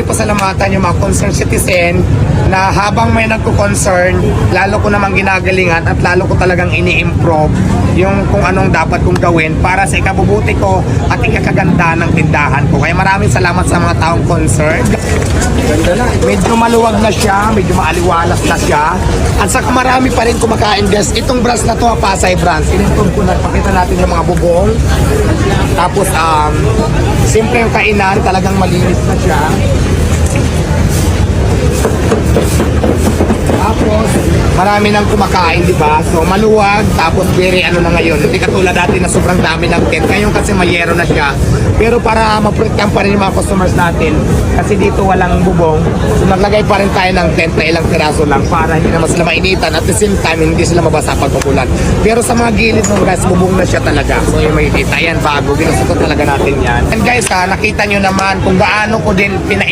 Pasalamatan yung mga concerned citizen na habang may nagko-concern, lalo ko namang ginagalingan at lalo ko talagang ini-improve yung kung anong dapat kong gawin para sa ikabubuti ko at ikakaganda ng tindahan ko. Kaya maraming salamat sa mga taong concerned. Ganda na. Medyo maluwag na siya, medyo maaliwalas na siya. At saka marami pa rin kumakain guys. Itong branch na to, Pasay branch. In-improve ko na. Pakita natin yung mga bubong. Tapos, simple yung kainan. Talagang malinis na siya. Tapos, marami nang kumakain, di ba? So, maluwag, tapos very ano na ngayon. Hindi katulad dati na sobrang dami ng tent. Ngayon kasi mayero na siya. Pero para ma-protektahan pa rin yung mga customers natin, kasi dito walang bubong, so naglagay pa rin tayo ng tent na ilang piraso lang para hindi naman sila mainitan. At the same time, hindi sila mabasa pag pagulan. Pero sa mga gilid ng guys, bubong na siya talaga. So, yung makikita, yan bago. Ginusutot talaga natin yan. And guys, nakita nyo naman kung gaano ko din pina